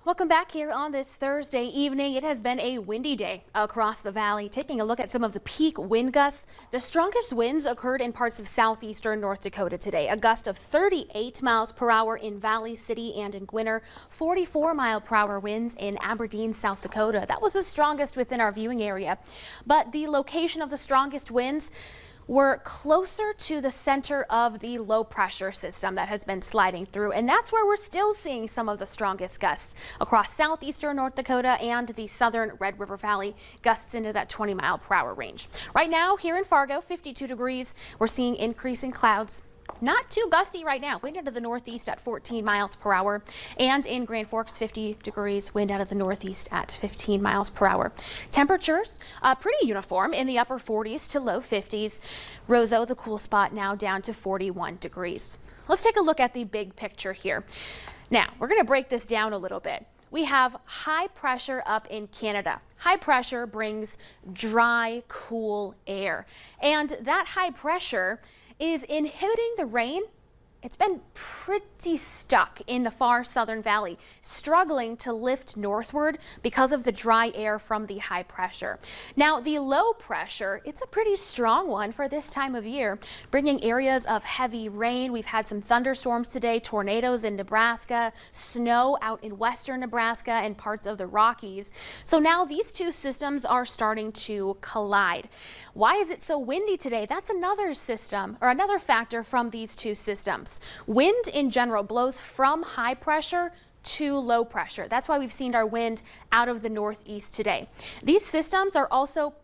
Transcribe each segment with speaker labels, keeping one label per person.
Speaker 1: Welcome back here on this Thursday evening. It has been a windy day across the valley. Taking a look at some of the peak wind gusts. The strongest winds occurred in parts of southeastern North Dakota today. A gust of 38 miles per hour in Valley City and in Gwinner. 44-mile-per-hour winds in Aberdeen, South Dakota. That was the strongest within our viewing area. But the location of the strongest winds were closer to the center of the low pressure system that has been sliding through, and that's where we're still seeing some of the strongest gusts across southeastern North Dakota and the southern Red River Valley, gusts into that 20-mile-per-hour range. Right now here in Fargo, 52 degrees. We're seeing increasing clouds. Not too gusty right now. Wind out of the northeast at 14 miles per hour. And in Grand Forks, 50 degrees. Wind out of the northeast at 15 miles per hour. Temperatures pretty uniform in the upper 40s to low 50s. Roseau, the cool spot, now down to 41 degrees. Let's take a look at the big picture here. Now, we're going to break this down a little bit. We have high pressure up in Canada. High pressure brings dry, cool air. And that high pressure is inhibiting the rain. It's been pretty stuck in the far southern valley, struggling to lift northward because of the dry air from the high pressure. Now, the low pressure, it's a pretty strong one for this time of year, bringing areas of heavy rain. We've had some thunderstorms today, tornadoes in Nebraska, snow out in western Nebraska and parts of the Rockies. So now these two systems are starting to collide. Why is it so windy today? That's another system or another factor from these two systems. Wind in general blows from high pressure to low pressure. That's why we've seen our wind out of the northeast today. These systems are also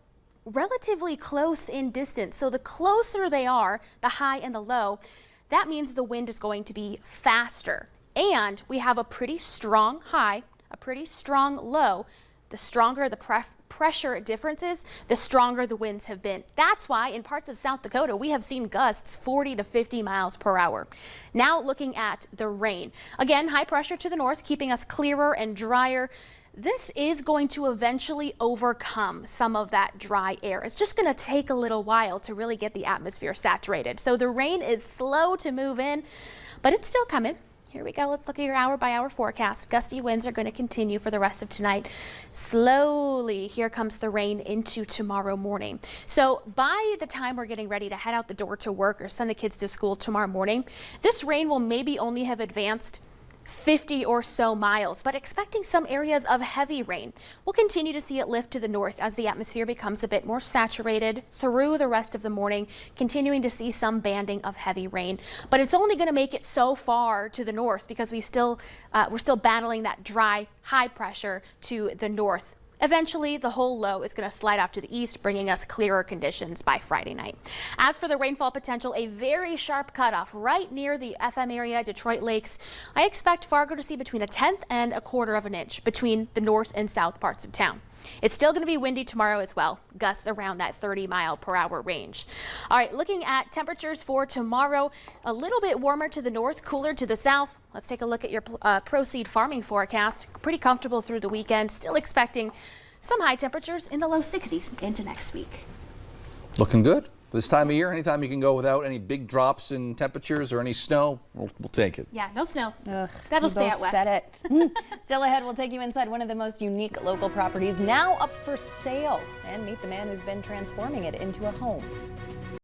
Speaker 1: relatively close in distance. So the closer they are, the high and the low, that means the wind is going to be faster. And we have a pretty strong high, a pretty strong low. The stronger the pressure differences, the stronger the winds have been. That's why in parts of South Dakota, we have seen gusts 40 to 50 miles per hour. Now looking at the rain. Again, high pressure to the north, keeping us clearer and drier. This is going to eventually overcome some of that dry air. It's just going to take a little while to really get the atmosphere saturated. So the rain is slow to move in, but it's still coming. Here we go. Let's look at your hour-by-hour forecast. Gusty winds are going to continue for the rest of tonight. Slowly, here comes the rain into tomorrow morning. So by the time we're getting ready to head out the door to work or send the kids to school tomorrow morning, this rain will maybe only have advanced 50 or so miles, but expecting some areas of heavy rain. We'll continue to see it lift to the north as the atmosphere becomes a bit more saturated through the rest of the morning, continuing to see some banding of heavy rain. But it's only going to make it so far to the north because we're still battling that dry high pressure to the north. Eventually, the whole low is going to slide off to the east, bringing us clearer conditions by Friday night. As for the rainfall potential, a very sharp cutoff right near the FM area, Detroit Lakes. I expect Fargo to see between a tenth and a quarter of an inch between the north and south parts of town. It's still going to be windy tomorrow as well. Gusts around that 30-mile-per-hour range. All right, looking at temperatures for tomorrow, a little bit warmer to the north, cooler to the south. Let's take a look at your Proseed farming forecast. Pretty comfortable through the weekend. Still expecting some high temperatures in the low 60s into next week.
Speaker 2: Looking good. This time of year, anytime you can go without any big drops in temperatures or any snow, we'll take it.
Speaker 1: Yeah, no snow.
Speaker 3: Ugh,
Speaker 1: that'll stay out west.
Speaker 3: Said it. Still ahead, we'll take you inside one of the most unique local properties now up for sale and meet the man who's been transforming it into a home.